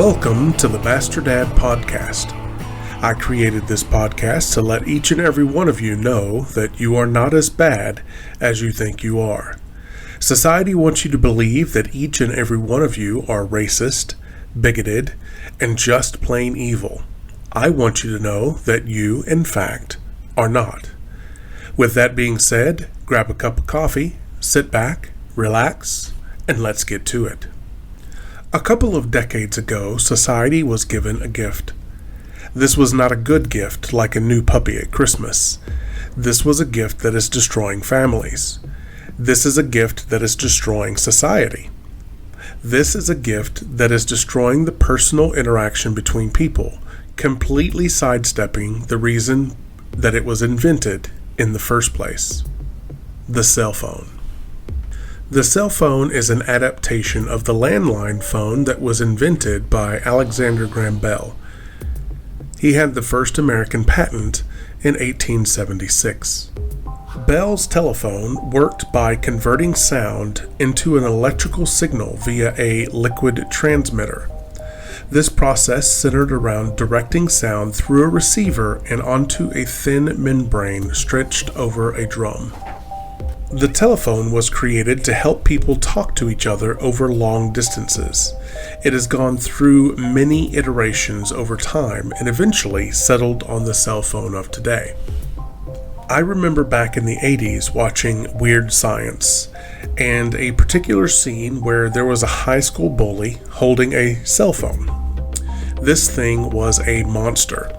Welcome to the Master Dad Podcast. I created this podcast to let each and every one of you know that you are not as bad as you think you are. Society wants you to believe that each and every one of you are racist, bigoted, and just plain evil. I want you to know that you, in fact, are not. With that being said, grab a cup of coffee, sit back, relax, and let's get to it. A couple of decades ago, society was given a gift. This was not a good gift like a new puppy at Christmas. This was a gift that is destroying families. This is a gift that is destroying society. This is a gift that is destroying the personal interaction between people, completely sidestepping the reason that it was invented in the first place. The cell phone. The cell phone is an adaptation of the landline phone that was invented by Alexander Graham Bell. He had the first American patent in 1876. Bell's telephone worked by converting sound into an electrical signal via a liquid transmitter. This process centered around directing sound through a receiver and onto a thin membrane stretched over a drum. The telephone was created to help people talk to each other over long distances. It has gone through many iterations over time and eventually settled on the cell phone of today. I remember back in the 80s watching Weird Science and a particular scene where there was a high school bully holding a cell phone. This thing was a monster.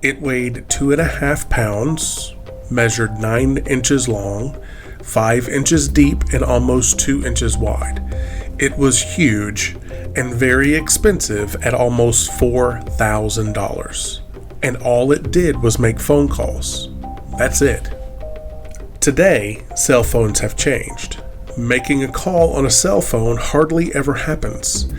It weighed 2.5 pounds, measured 9 inches long, 5 inches deep, and almost 2 inches wide. It was huge and very expensive at almost $4,000. And all it did was make phone calls. That's it. Today, cell phones have changed. Making a call on a cell phone hardly ever happens.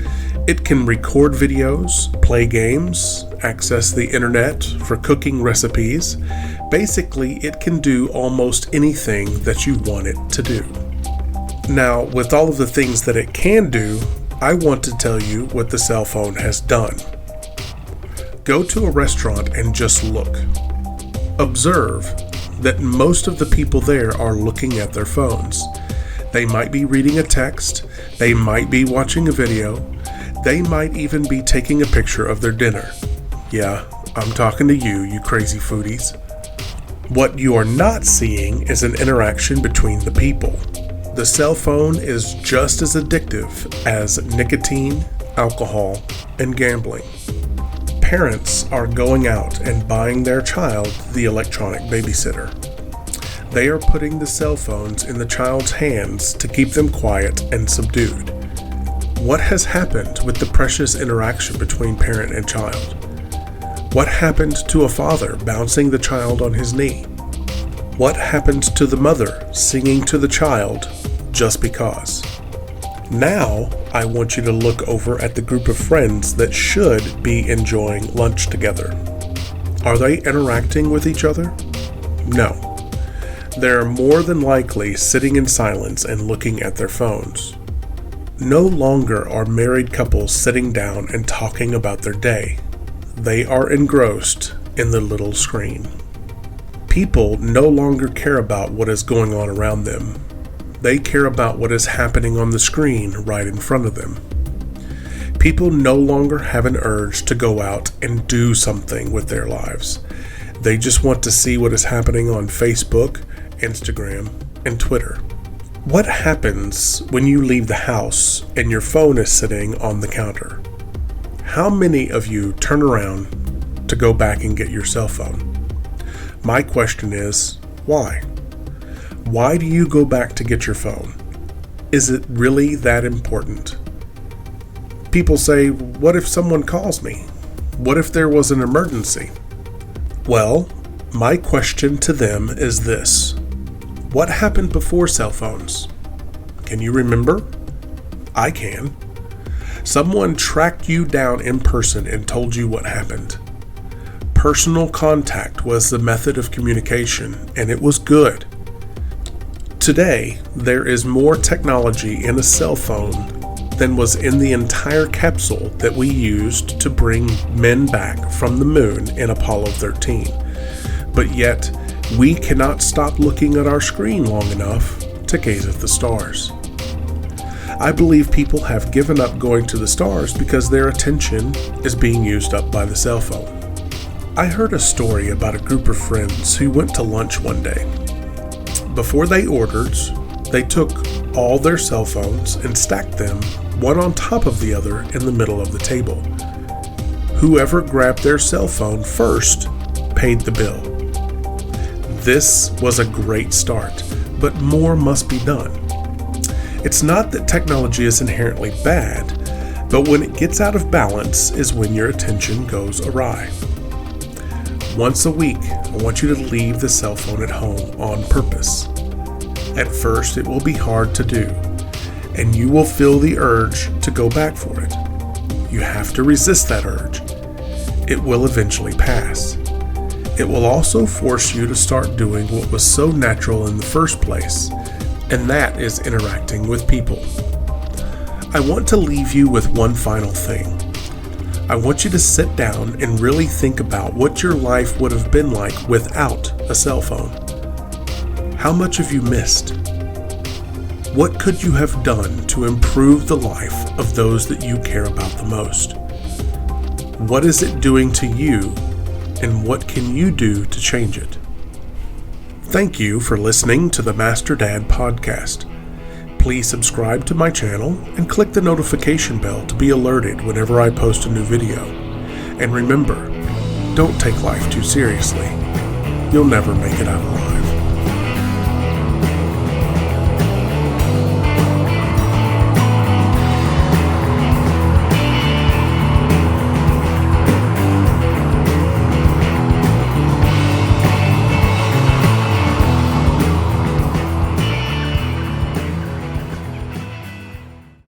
It can record videos, play games, access the internet for cooking recipes. Basically, it can do almost anything that you want it to do. Now, with all of the things that it can do, I want to tell you what the cell phone has done. Go to a restaurant and just look. Observe that most of the people there are looking at their phones. They might be reading a text, they might be watching a video, they might even be taking a picture of their dinner. Yeah, I'm talking to you, you crazy foodies. What you are not seeing is an interaction between the people. The cell phone is just as addictive as nicotine, alcohol, and gambling. Parents are going out and buying their child the electronic babysitter. They are putting the cell phones in the child's hands to keep them quiet and subdued. What has happened with the precious interaction between parent and child? What happened to a father bouncing the child on his knee? What happened to the mother singing to the child just because? Now, I want you to look over at the group of friends that should be enjoying lunch together. Are they interacting with each other? No. They're more than likely sitting in silence and looking at their phones. No longer are married couples sitting down and talking about their day. They are engrossed in the little screen. People no longer care about what is going on around them. They care about what is happening on the screen right in front of them. People no longer have an urge to go out and do something with their lives. They just want to see what is happening on Facebook, Instagram, and Twitter. What happens when you leave the house and your phone is sitting on the counter? How many of you turn around to go back and get your cell phone? My question is, why? Why do you go back to get your phone? Is it really that important? People say, what if someone calls me? What if there was an emergency? Well, my question to them is this. What happened before cell phones? Can you remember? I can. Someone tracked you down in person and told you what happened. Personal contact was the method of communication, and it was good. Today, there is more technology in a cell phone than was in the entire capsule that we used to bring men back from the moon in Apollo 13. But yet, we cannot stop looking at our screen long enough to gaze at the stars. I believe people have given up going to the stars because their attention is being used up by the cell phone. I heard a story about a group of friends who went to lunch one day. Before they ordered, they took all their cell phones and stacked them one on top of the other in the middle of the table. Whoever grabbed their cell phone first paid the bill. This was a great start, but more must be done. It's not that technology is inherently bad, but when it gets out of balance is when your attention goes awry. Once a week, I want you to leave the cell phone at home on purpose. At first, it will be hard to do, and you will feel the urge to go back for it. You have to resist that urge. It will eventually pass. It will also force you to start doing what was so natural in the first place, and that is interacting with people. I want to leave you with one final thing. I want you to sit down and really think about what your life would have been like without a cell phone. How much have you missed? What could you have done to improve the life of those that you care about the most? What is it doing to you, and what can you do to change it? Thank you for listening to the Master Dad Podcast. Please subscribe to my channel and click the notification bell to be alerted whenever I post a new video. And remember, don't take life too seriously. You'll never make it out alive.